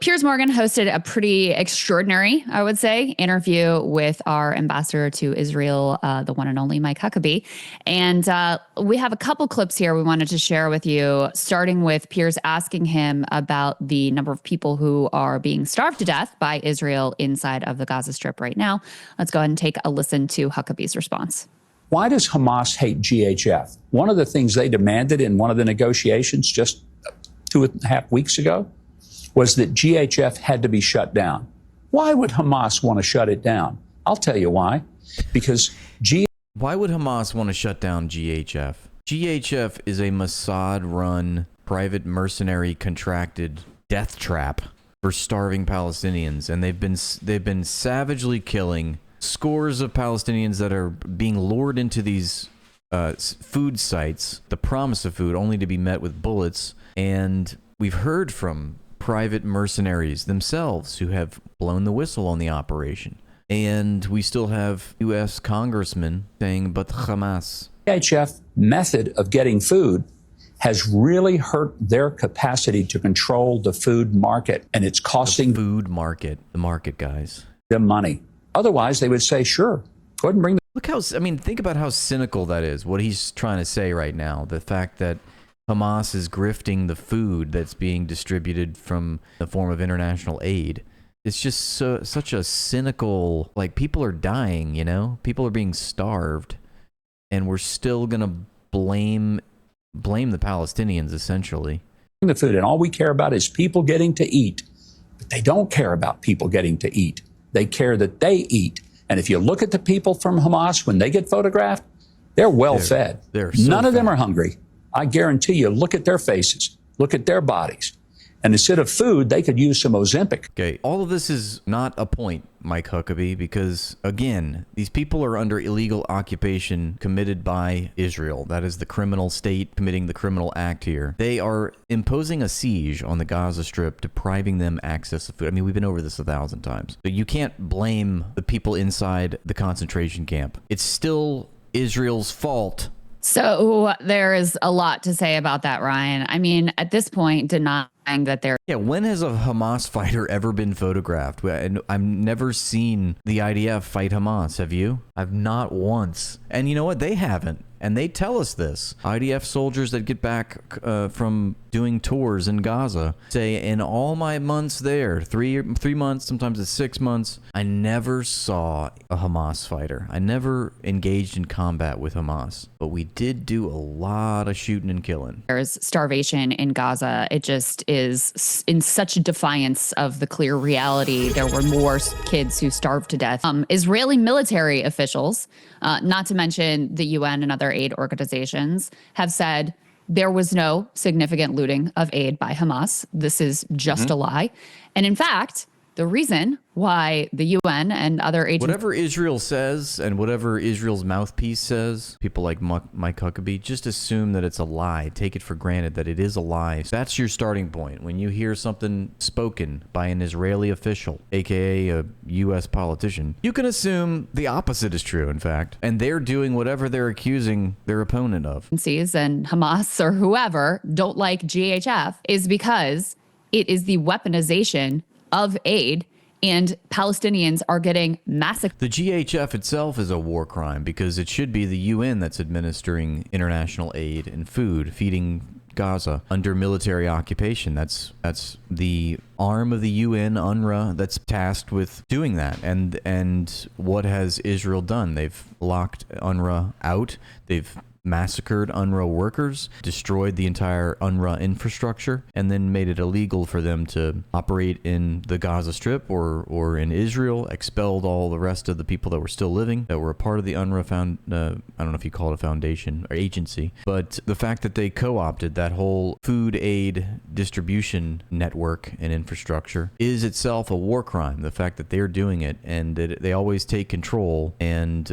Piers Morgan hosted a pretty extraordinary, I would say, interview with our ambassador to Israel, the one and only Mike Huckabee. And we have a couple clips here we wanted to share with you, starting with Piers asking him about the number of people who are being starved to death by Israel inside of the Gaza Strip right now. Let's go ahead and take a listen to Huckabee's response. Why does Hamas hate GHF? One of the things they demanded in one of the negotiations just 2.5 weeks ago was that GHF had to be shut down. Why would Hamas want to shut it down? I'll tell you why. Because Why would Hamas want to shut down GHF? GHF is a Mossad-run, private mercenary contracted death trap for starving Palestinians, and they've been savagely killing scores of Palestinians that are being lured into these food sites, the promise of food, only to be met with bullets. And we've heard from private mercenaries themselves who have blown the whistle on the operation. And we still have U.S. congressmen saying, but Hamas. GHF method of getting food has really hurt their capacity to control the food market, and it's costing the food market, the market guys, them money. Otherwise, they would say, sure, go ahead and bring the... Look how, I mean, think about how cynical that is, what he's trying to say right now. The fact that Hamas is grifting the food that's being distributed from the form of international aid. It's just such a cynical, like, people are dying, you know? People are being starved, and we're still going to blame the Palestinians, essentially. The food, and all we care about is people getting to eat. But they don't care about people getting to eat. They care that they eat. And if you look at the people from Hamas, when they get photographed, they're well fed. None of them are hungry. I guarantee you, look at their faces, look at their bodies. And instead of food, they could use some Ozempic. Okay, all of this is not a point, Mike Huckabee, because, again, these people are under illegal occupation committed by Israel. That is the criminal state committing the criminal act here. They are imposing a siege on the Gaza Strip, depriving them access to food. I mean, we've been over this 1,000 times. So you can't blame the people inside the concentration camp. It's still Israel's fault. So there is a lot to say about that, Ryan. I mean, at this point, denying that they're... Yeah, when has a Hamas fighter ever been photographed? And I've never seen the IDF fight Hamas. Have you? I've not once. And you know what? They haven't. And they tell us this. IDF soldiers that get back from doing tours in Gaza say, in all my months there, three months, sometimes it's 6 months, I never saw a Hamas fighter. I never engaged in combat with Hamas. But we did do a lot of shooting and killing. There's starvation in Gaza. It just is in such defiance of the clear reality. There were more kids who starved to death. Israeli military officials, not to mention the UN and other aid organizations, have said there was no significant looting of aid by Hamas. This is just a lie. And in fact, the reason why the UN and other agencies... Whatever Israel says and whatever Israel's mouthpiece says, people like Mike Huckabee, just assume that it's a lie. Take it for granted that it is a lie. That's your starting point. When you hear something spoken by an Israeli official, aka a U.S. politician, you can assume the opposite is true, in fact. And they're doing whatever they're accusing their opponent of. And Hamas or whoever don't like GHF is because it is the weaponization of aid, and Palestinians are getting massacred. The GHF itself is a war crime because it should be the UN that's administering international aid and food, feeding Gaza under military occupation. That's the arm of the UN, UNRWA, that's tasked with doing that. And what has Israel done? They've locked UNRWA out. They've massacred UNRWA workers, destroyed the entire UNRWA infrastructure, and then made it illegal for them to operate in the Gaza Strip or in Israel, expelled all the rest of the people that were still living, that were a part of the UNRWA I don't know if you call it a foundation or agency, but the fact that they co-opted that whole food aid distribution network and infrastructure is itself a war crime. The fact that they're doing it and that they always take control, and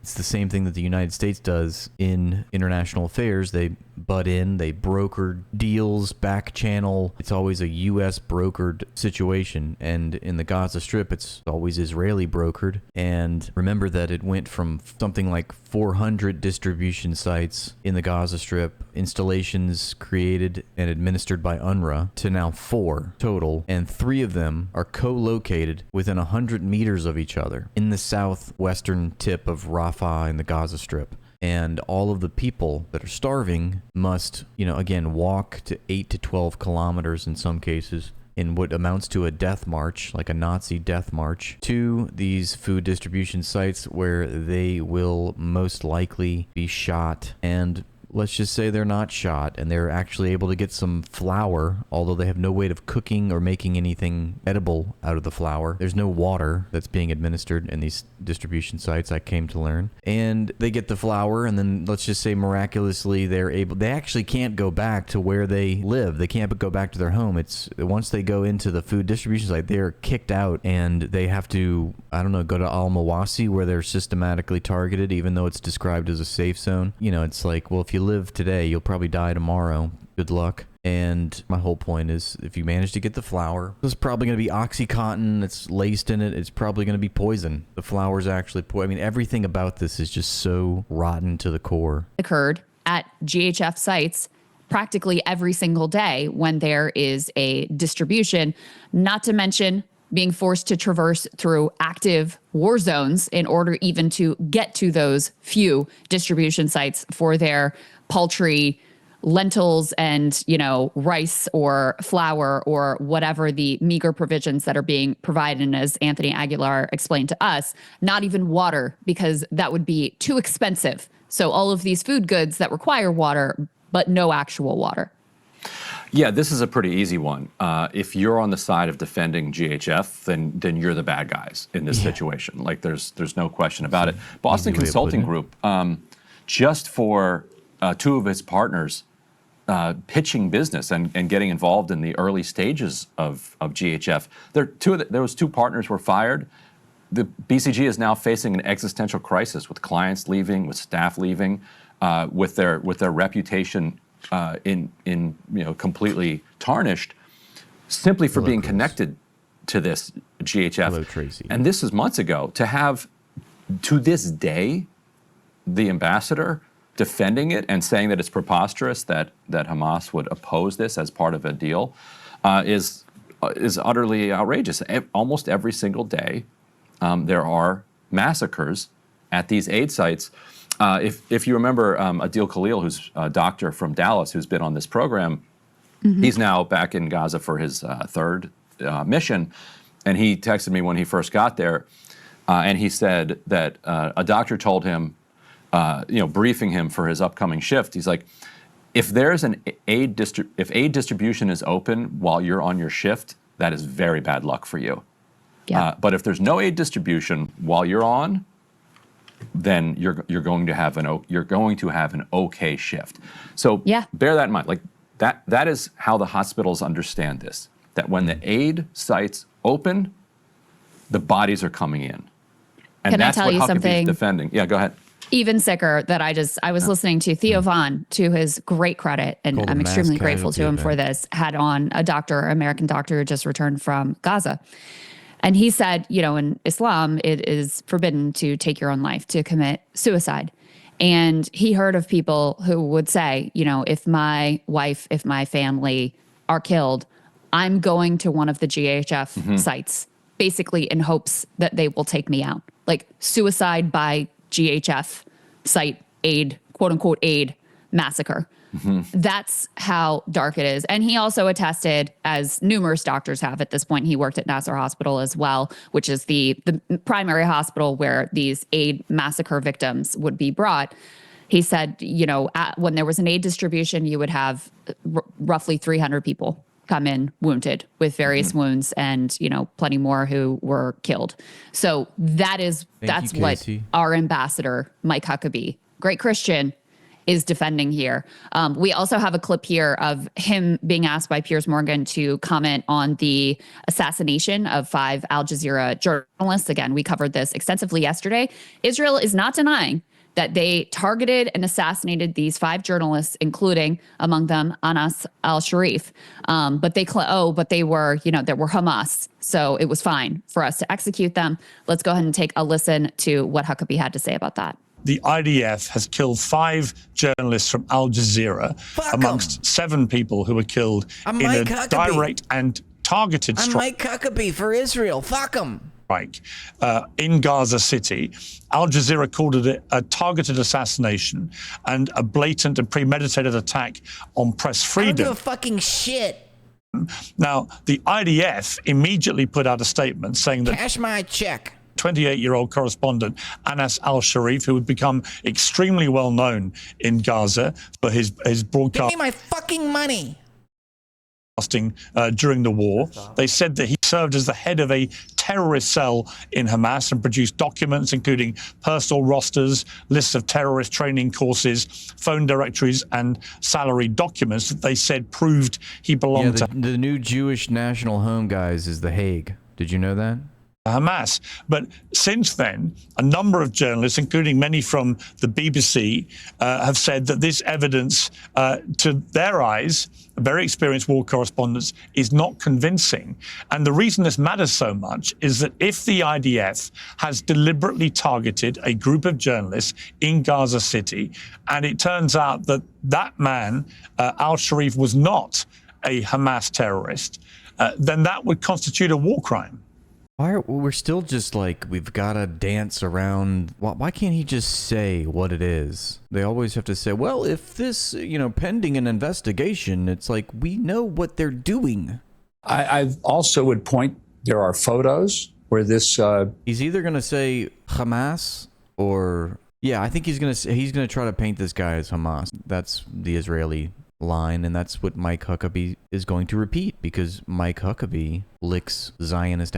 it's the same thing that the United States does in in international affairs. They butt in, they broker deals, back channel. It's always a U.S. brokered situation. And in the Gaza Strip, it's always Israeli brokered. And remember that it went from something like 400 distribution sites in the Gaza Strip, installations created and administered by UNRWA, to now 4 total. And 3 of them are co-located within 100 meters of each other in the southwestern tip of Rafah in the Gaza Strip. And all of the people that are starving must, again, walk to 8 to 12 kilometers in some cases in what amounts to a death march, like a Nazi death march, to these food distribution sites where they will most likely be shot. And let's just say they're not shot and they're actually able to get some flour, although they have no way of cooking or making anything edible out of the flour. There's no water that's being administered in these distribution sites, I came to learn. And they get the flour, and then let's just say miraculously they actually can't go back to where they live. They can't go back to their home. It's once they go into the food distribution site, they're kicked out and they have to, go to Al-Mawasi where they're systematically targeted, even though it's described as a safe zone. It's like, well, if you live today, you'll probably die tomorrow. Good luck. And my whole point is, if you manage to get the flour, there's probably going to be Oxycontin that's laced in it. It's probably going to be poison. The flour's actually poison. Everything about this is just so rotten to the core. Occurred at GHF sites practically every single day when there is a distribution, not to mention being forced to traverse through active war zones in order even to get to those few distribution sites for their paltry lentils and, rice or flour or whatever the meager provisions that are being provided. And as Anthony Aguilar explained to us, not even water, because that would be too expensive. So all of these food goods that require water, but no actual water. Yeah, this is a pretty easy one. If you're on the side of defending GHF, then you're the bad guys in this situation. Like there's no question about it. Boston Consulting Group, just for 2 of its partners pitching business and getting involved in the early stages of GHF, those 2 partners were fired. The BCG is now facing an existential crisis with clients leaving, with staff leaving, with their reputation completely tarnished, simply for being connected to this GHF. Hello, Tracy. And this is months ago. To have, to this day, the ambassador defending it and saying that it's preposterous that Hamas would oppose this as part of a deal is utterly outrageous. Almost every single day, there are massacres at these aid sites. If you remember Adil Khalil, who's a doctor from Dallas, who's been on this program, he's now back in Gaza for his 3rd mission, and he texted me when he first got there, and he said that a doctor told him, briefing him for his upcoming shift, he's like, if there's if aid distribution is open while you're on your shift, that is very bad luck for you. Yeah. But if there's no aid distribution while you're on, then you're going to have an okay shift. So bear that in mind. Like that is how the hospitals understand this. That when the aid sites open, the bodies are coming in, and that's what Huckabee is defending. Yeah, go ahead. Even sicker that I was listening to Theo Vaughn, to his great credit, and I'm extremely grateful to him for this, had on a American doctor who just returned from Gaza. And he said, in Islam, it is forbidden to take your own life, to commit suicide. And he heard of people who would say, if my wife, if my family are killed, I'm going to one of the GHF sites, basically in hopes that they will take me out. Like suicide by GHF site aid, quote unquote aid massacre. That's how dark it is. And he also attested, as numerous doctors have at this point, he worked at Nasser Hospital as well, which is the primary hospital where these aid massacre victims would be brought. He said, when there was an aid distribution, you would have roughly 300 people come in wounded with various wounds, and plenty more who were killed. So that's what our ambassador, Mike Huckabee, great Christian, is defending here. We also have a clip here of him being asked by Piers Morgan to comment on the assassination of 5 Al Jazeera journalists. Again, we covered this extensively yesterday. Israel is not denying that they targeted and assassinated these 5 journalists, including among them Anas al-Sharif. But they were, they were Hamas. So it was fine for us to execute them. Let's go ahead and take a listen to what Huckabee had to say about that. The IDF has killed 5 journalists from Al Jazeera, amongst 7 people who were killed in a direct and targeted strike. I'm Mike Huckabee for Israel. Fuck them. In Gaza City. Al Jazeera called it a targeted assassination and a blatant and premeditated attack on press freedom. I don't give a fucking shit. Now, the IDF immediately put out a statement saying that cash my check. 28-year-old correspondent Anas al-Sharif, who had become extremely well known in Gaza for his broadcast. Give me my fucking money. During the war. They said that he served as the head of a terrorist cell in Hamas and produced documents including personal rosters, lists of terrorist training courses, phone directories, and salary documents that they said proved he belonged to the new Jewish national home, guys, is The Hague. Did you know that? Hamas. But since then, a number of journalists, including many from the BBC, have said that this evidence, to their eyes, very experienced war correspondents, is not convincing. And the reason this matters so much is that if the IDF has deliberately targeted a group of journalists in Gaza City, and it turns out that that man, al-Sharif, was not a Hamas terrorist, then that would constitute a war crime. We're still just like, we've got to dance around. Why can't he just say what it is? They always have to say, well, if this, pending an investigation, it's like, we know what they're doing. I also would point, there are photos where this... He's either going to say Hamas or... Yeah, I think he's going to try to paint this guy as Hamas. That's the Israeli line, and that's what Mike Huckabee is going to repeat, because Mike Huckabee licks Zionist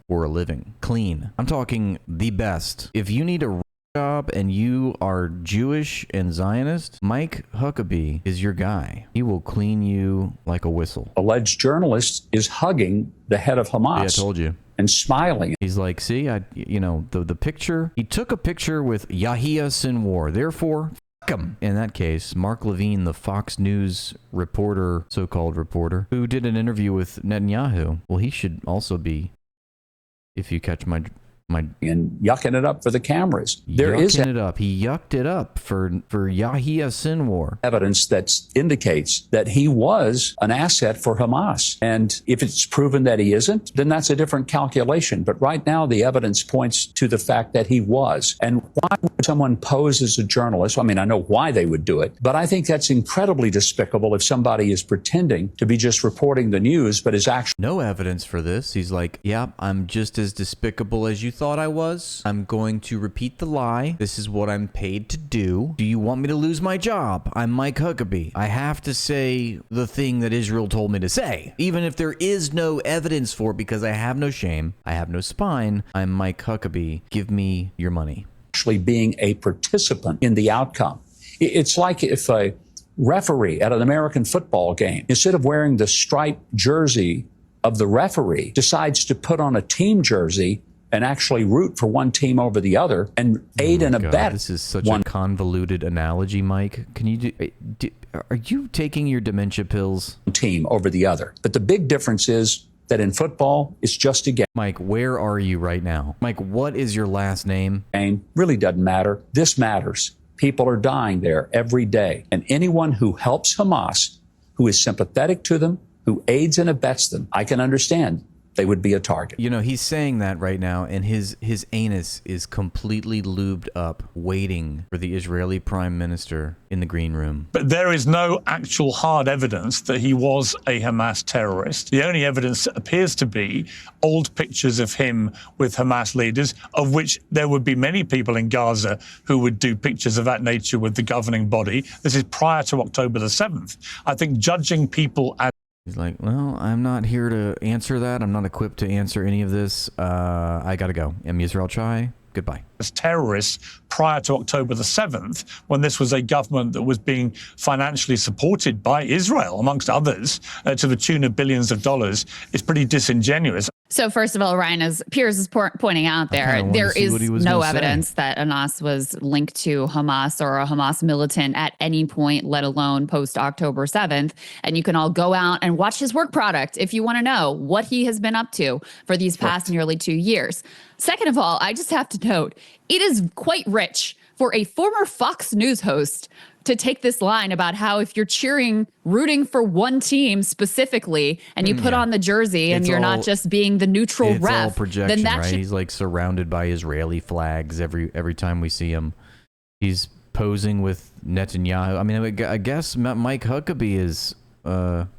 for a living. Clean. I'm talking the best. If you need a job and you are Jewish and Zionist, Mike Huckabee is your guy. He will clean you like a whistle. Alleged journalist is hugging the head of Hamas. Yeah, I told you. And smiling. He's like, see, the picture. He took a picture with Yahya Sinwar. Therefore, fuck him. In that case, Mark Levine, the Fox News reporter, so-called reporter, who did an interview with Netanyahu, well, he should also be, if you catch my and yucking it up for the cameras. There is it up. He yucked it up for Yahya Sinwar. Evidence that indicates that he was an asset for Hamas. And if it's proven that he isn't, then that's a different calculation. But right now, the evidence points to the fact that he was. And why would someone pose as a journalist? I mean, I know why they would do it, but I think that's incredibly despicable if somebody is pretending to be just reporting the news, but is actually... No evidence for this. He's like, yeah, I'm just as despicable as you thought I was. I'm going to repeat the lie. This is what I'm paid to do. Do you want me to lose my job? I'm Mike Huckabee. I have to say the thing that Israel told me to say, even if there is no evidence for it, because I have no shame. I have no spine. I'm Mike Huckabee. Give me your money. Actually being a participant in the outcome. It's like if a referee at an American football game, instead of wearing the striped jersey of the referee, decides to put on a team jersey and actually root for one team over the other and aid and abet. This is such a convoluted analogy, Mike. Can you are you taking your dementia pills? Team over the other. But the big difference is that in football, it's just a game. Mike, where are you right now? Mike, what is your last name? Really doesn't matter. This matters. People are dying there every day. And anyone who helps Hamas, who is sympathetic to them, who aids and abets them, I can understand they would be a target. He's saying that right now, and his anus is completely lubed up, waiting for the Israeli prime minister in the green room. But there is no actual hard evidence that he was a Hamas terrorist. The only evidence appears to be old pictures of him with Hamas leaders, of which there would be many people in Gaza who would do pictures of that nature with the governing body. This is prior to October the 7th. I think judging people as... He's like, well, I'm not here to answer that. I'm not equipped to answer any of this. I got to go. I'm Yisrael Chai. Goodbye. As terrorists prior to October the 7th, when this was a government that was being financially supported by Israel, amongst others, to the tune of billions of dollars, is pretty disingenuous. So first of all, Ryan, as Piers is pointing out there is no evidence that Anas was linked to Hamas or a Hamas militant at any point, let alone post October 7th. And you can all go out and watch his work product if you want to know what he has been up to for these past nearly 2 years. Second of all, I just have to note, it is quite rich for a former Fox News host to take this line about how if you're rooting for one team specifically, and you put on the jersey and you're not just being the neutral ref, all projection, then that right? He's like surrounded by Israeli flags every time we see him. He's posing with Netanyahu. I mean, I guess Mike Huckabee is, never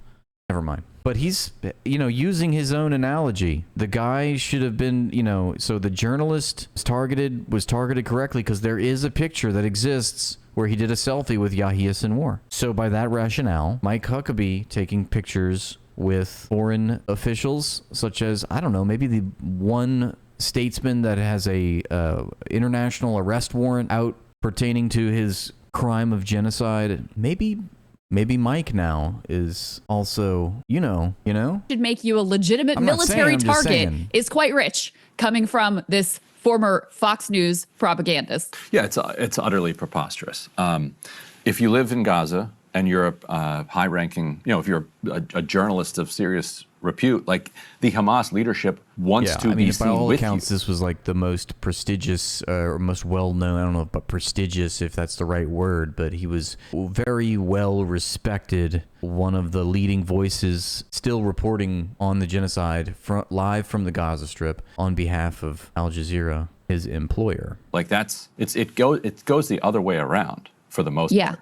mind. But he's, using his own analogy. The guy should have been, so the journalist was targeted correctly because there is a picture that exists where he did a selfie with Yahya Sinwar. So by that rationale, Mike Huckabee taking pictures with foreign officials, such as, I don't know, maybe the one statesman that has a international arrest warrant out pertaining to his crime of genocide. Maybe Mike now is also, should make you a legitimate military target is quite rich coming from this former Fox News propagandist. Yeah, it's utterly preposterous. If you live in Gaza and you're a high-ranking, if you're a journalist of serious repute, like the Hamas leadership wants to be seen by all with accounts, you. This was like the most prestigious or most well-known, I don't know, but prestigious, if that's the right word, but he was very well respected, one of the leading voices still reporting on the genocide live from the Gaza Strip on behalf of Al Jazeera, his employer. Like it goes the other way around for the most part.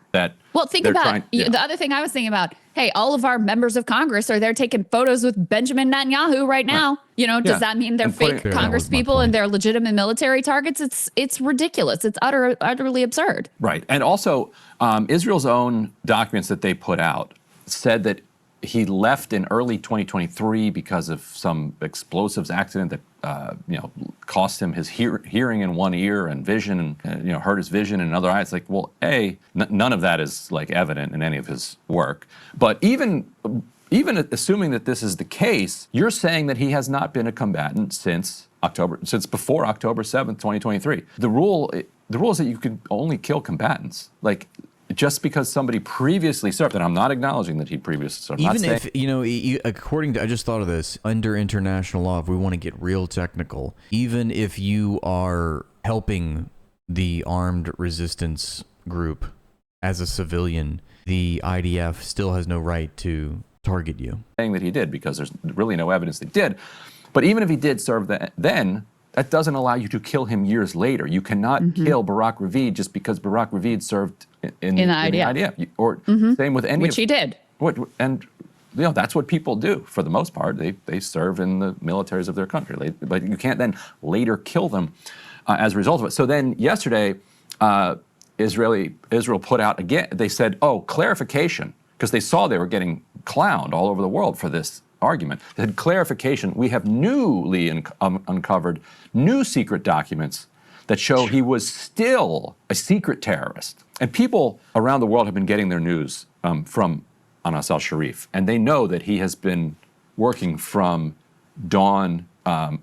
Think about the other thing I was thinking about. Hey, all of our members of Congress are there taking photos with Benjamin Netanyahu right now. Right. Does that mean they're fake Congress people and they're legitimate military targets? It's ridiculous. It's utterly absurd. Right. And also, Israel's own documents that they put out said that he left in early 2023 because of some explosives accident that cost him his hearing in one ear and vision, and hurt his vision in another eye. It's like, well, none of that is like evident in any of his work. But even assuming that this is the case, you're saying that he has not been a combatant since before October 7th, 2023. The rule is that you can only kill combatants. Like, just because somebody previously served, and I'm not acknowledging that he previously served. Even if, according to, I just thought of this, under international law, if we want to get real technical, even if you are helping the armed resistance group as a civilian, the IDF still has no right to target you. Saying that he did, because there's really no evidence that he did. But even if he did serve then, that doesn't allow you to kill him years later. You cannot kill Barak Ravid just because Barak Ravid served in the IDF. Or same with any which he did. And that's what people do for the most part. They serve in the militaries of their country. But you can't then later kill them as a result of it. So then yesterday, Israel put out again, they said, clarification, because they saw they were getting clowned all over the world for this argument. They had clarification. We have newly uncovered new secret documents that show he was still a secret terrorist. And people around the world have been getting their news from Anas al-Sharif, and they know that he has been working from dawn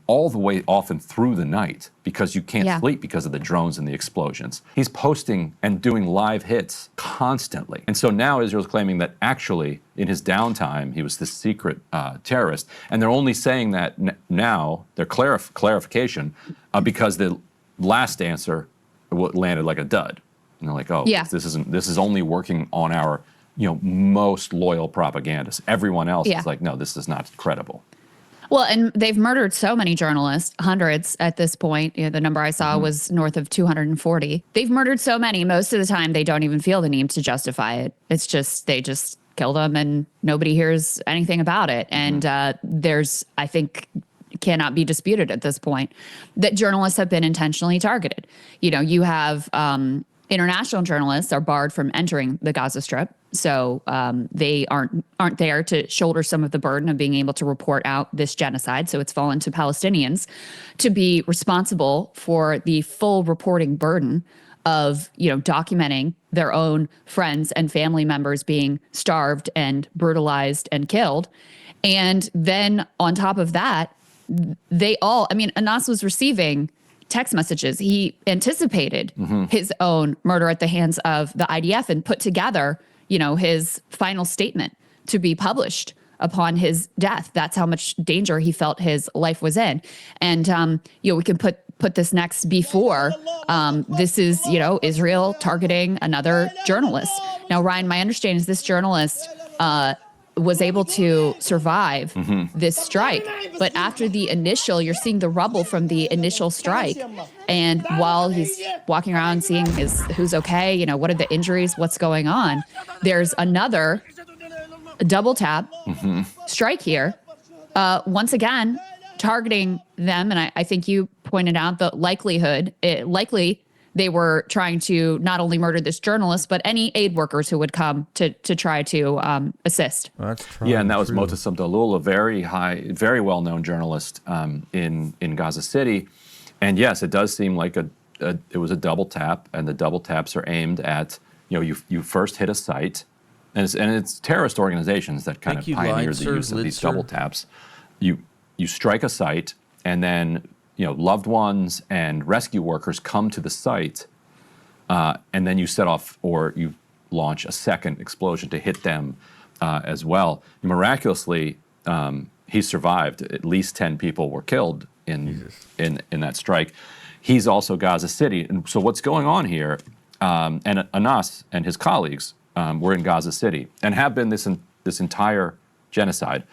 all the way often through the night, because you can't sleep because of the drones and the explosions. He's posting and doing live hits constantly. And so now Israel's claiming that actually in his downtime, he was this secret terrorist. And they're only saying that now, their clarification, because the last answer landed like a dud. And they're like, this is only working on our most loyal propagandists. Everyone else is like, no, this is not credible. Well, and they've murdered so many journalists, hundreds at this point. The number I saw was north of 240. They've murdered so many. Most of the time, they don't even feel the need to justify it. It's just, they just kill them and nobody hears anything about it. And there's, I think, cannot be disputed at this point that journalists have been intentionally targeted. You have international journalists are barred from entering the Gaza Strip. So they aren't there to shoulder some of the burden of being able to report out this genocide. So it's fallen to Palestinians to be responsible for the full reporting burden of, documenting their own friends and family members being starved and brutalized and killed. And then on top of that, they all, I mean, Anas was receiving text messages. He anticipated his own murder at the hands of the IDF and put together, his final statement to be published upon his death. That's how much danger he felt his life was in. And, we can put this next before. This is, Israel targeting another journalist. Now, Ryan, my understanding is this journalist was able to survive this strike. But after the initial, you're seeing the rubble from the initial strike. And while he's walking around seeing who's okay, what are the injuries, what's going on, there's another double tap strike here. Once again, targeting them. And I think you pointed out the likely they were trying to not only murder this journalist, but any aid workers who would come to try to assist. That's yeah, and that was Motassim Dalul, a very well-known journalist in Gaza City. And yes, it does seem like it was a double tap, and the double taps are aimed at, you first hit a site, and it's terrorist organizations that kind of pioneered the use of these double taps. You strike a site, and then loved ones and rescue workers come to the site, and then you set off or you launch a second explosion to hit them as well. Miraculously, he survived. At least 10 people were killed in that strike. He's also Gaza City. And so what's going on here, and Anas and his colleagues were in Gaza City and have been this entire genocide.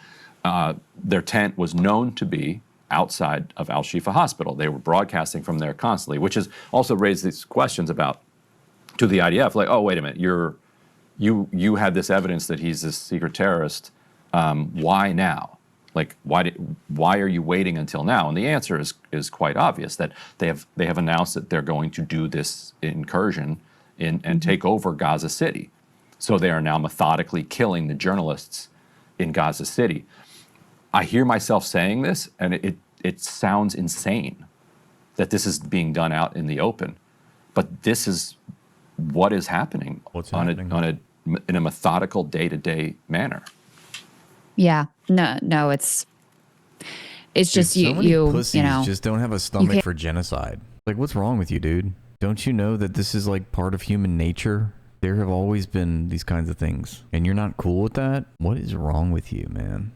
Their tent was known to be outside of Al-Shifa Hospital. They were broadcasting from there constantly, which has also raised these questions to the IDF, like, oh, wait a minute, you had this evidence that he's this secret terrorist. Why now? Like, why are you waiting until now? And the answer is quite obvious, that they have announced that they're going to do this incursion and take over Gaza City. So they are now methodically killing the journalists in Gaza City. I hear myself saying this, and it sounds insane that this is being done out in the open, but this is what is happening in a methodical day-to-day manner. Yeah, no, it's just so many you pussies just don't have a stomach for genocide. Like, what's wrong with you, dude? Don't you know that this is like part of human nature? There have always been these kinds of things, and you're not cool with that? What is wrong with you, man?